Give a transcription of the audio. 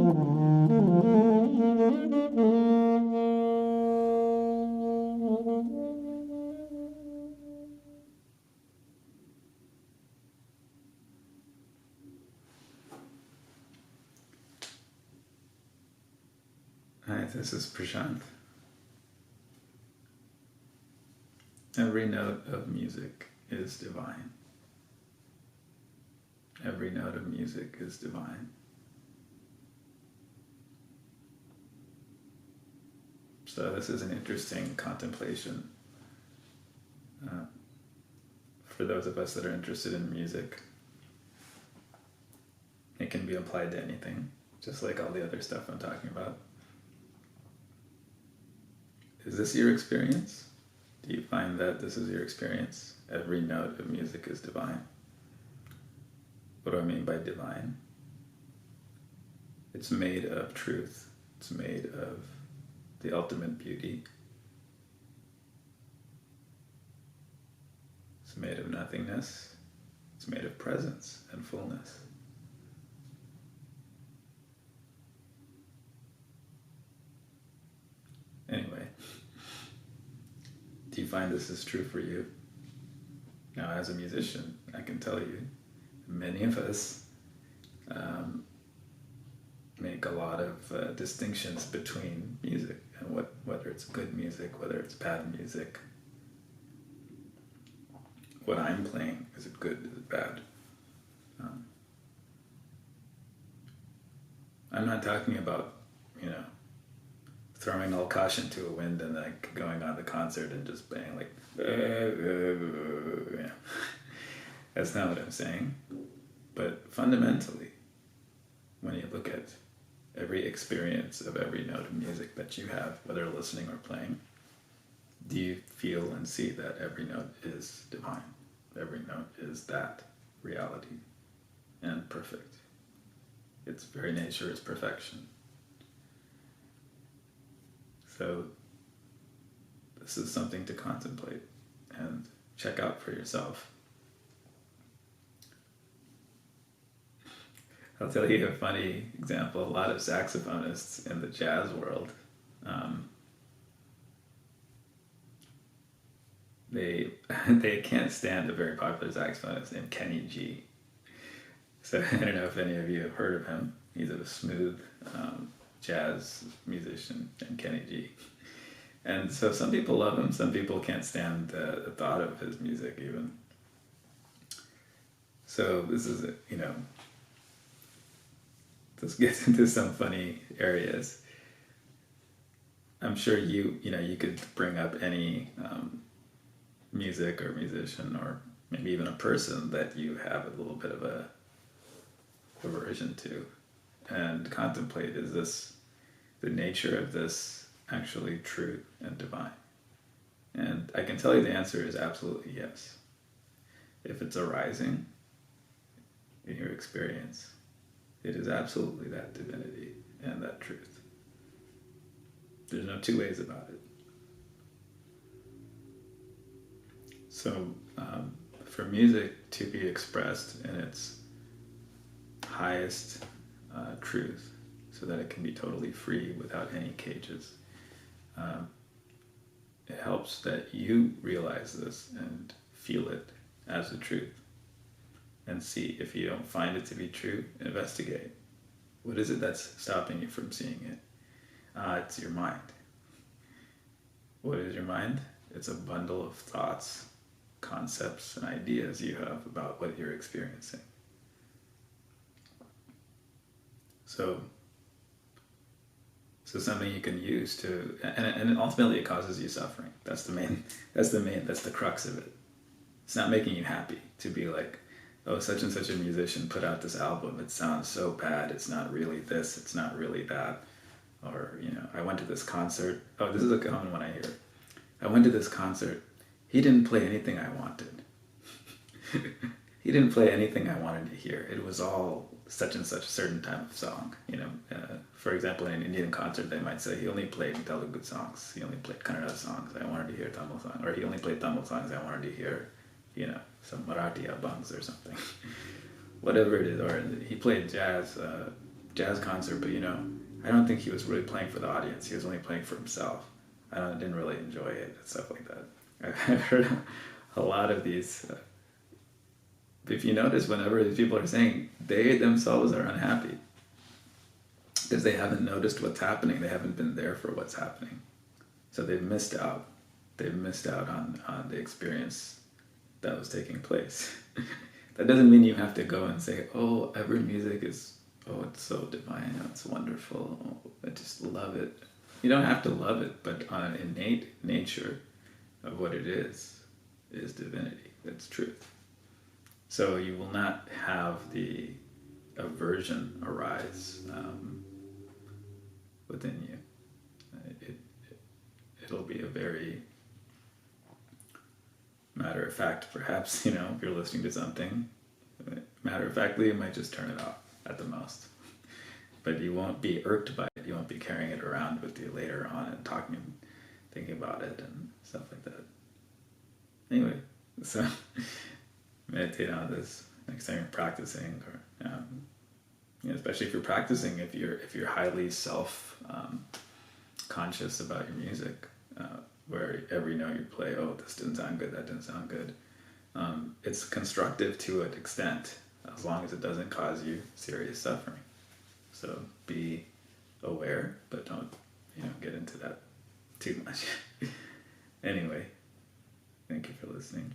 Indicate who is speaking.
Speaker 1: Hi, this is Prasant. Every note of music is divine. Every note of music is divine. So this is an interesting contemplation for those of us that are interested in music. It can be applied to anything, just like all the other stuff I'm talking about. Is this your experience? Do you find that this is your experience? Every note of music is divine. What do I mean by divine? It's made of truth. It's made of the ultimate beauty. It's made of nothingness. It's made of presence and fullness. Anyway, do you find this is true for you? Now, as a musician, I can tell you, many of us make a lot of distinctions between music and whether it's good music, whether it's bad music. What I'm playing, is it good, is it bad? I'm not talking about, throwing all caution to a wind and like going on the concert and just playing like, That's not what I'm saying. But fundamentally, when you look at every experience of every note of music that you have, whether listening or playing, do you feel and see that every note is divine? Every note is that reality and perfect. Its very nature is perfection. So this is something to contemplate and check out for yourself. I'll tell you a funny example. A lot of saxophonists in the jazz world, they can't stand a very popular saxophonist named Kenny G. So I don't know if any of you have heard of him. He's a smooth jazz musician named Kenny G. And so some people love him, some people can't stand the thought of his music even. So this is, this gets into some funny areas. I'm sure you could bring up any music or musician or maybe even a person that you have a little bit of a aversion to and contemplate, is this the nature of this actually true and divine? And I can tell you the answer is absolutely yes. If it's arising in your experience, it is absolutely that divinity and that truth. There's no two ways about it. So for music to be expressed in its highest truth, so that it can be totally free without any cages, it helps that you realize this and feel it as the truth. And see, if you don't find it to be true, investigate. What is it that's stopping you from seeing it? It's your mind. What is your mind? It's a bundle of thoughts, concepts, and ideas you have about what you're experiencing. So something you can use to, and ultimately it causes you suffering. That's the crux of it. It's not making you happy to be like, oh, such and such a musician put out this album, it sounds so bad, it's not really this, it's not really that. Or, I went to this concert, oh, this is a common one I hear. I went to this concert, he didn't play anything I wanted. He didn't play anything I wanted to hear. It was all such and such certain type of song. For example, in an Indian concert, they might say he only played Telugu songs, he only played Kannada songs, I wanted to hear Tamil songs, or he only played Tamil songs, I wanted to hear, some Marathi abangs or something. Whatever it is, or he played jazz jazz concert, but I don't think he was really playing for the audience. He was only playing for himself. Didn't really enjoy it and stuff like that. I've heard a lot of these. If you notice, whenever these people are saying, they themselves are unhappy because they haven't noticed what's happening. They haven't been there for what's happening. So they've missed out. They've missed out on the experience that was taking place. That doesn't mean you have to go and say, oh, every music is, oh, it's so divine, oh, it's wonderful, oh, I just love it. You don't have to love it, but on an innate nature of what it is divinity. That's truth. So you will not have the aversion arise within you. It'll be a very matter of fact, perhaps, if you're listening to something, matter of factly, you might just turn it off at the most. But you won't be irked by it. You won't be carrying it around with you later on and talking and thinking about it and stuff like that. Anyway, so meditate on this next time you're practicing, or especially if you're practicing, if you're highly self conscious about your music, where every note you play, oh, this didn't sound good, that didn't sound good. It's constructive to an extent, as long as it doesn't cause you serious suffering. So be aware, but don't get into that too much. Anyway, thank you for listening.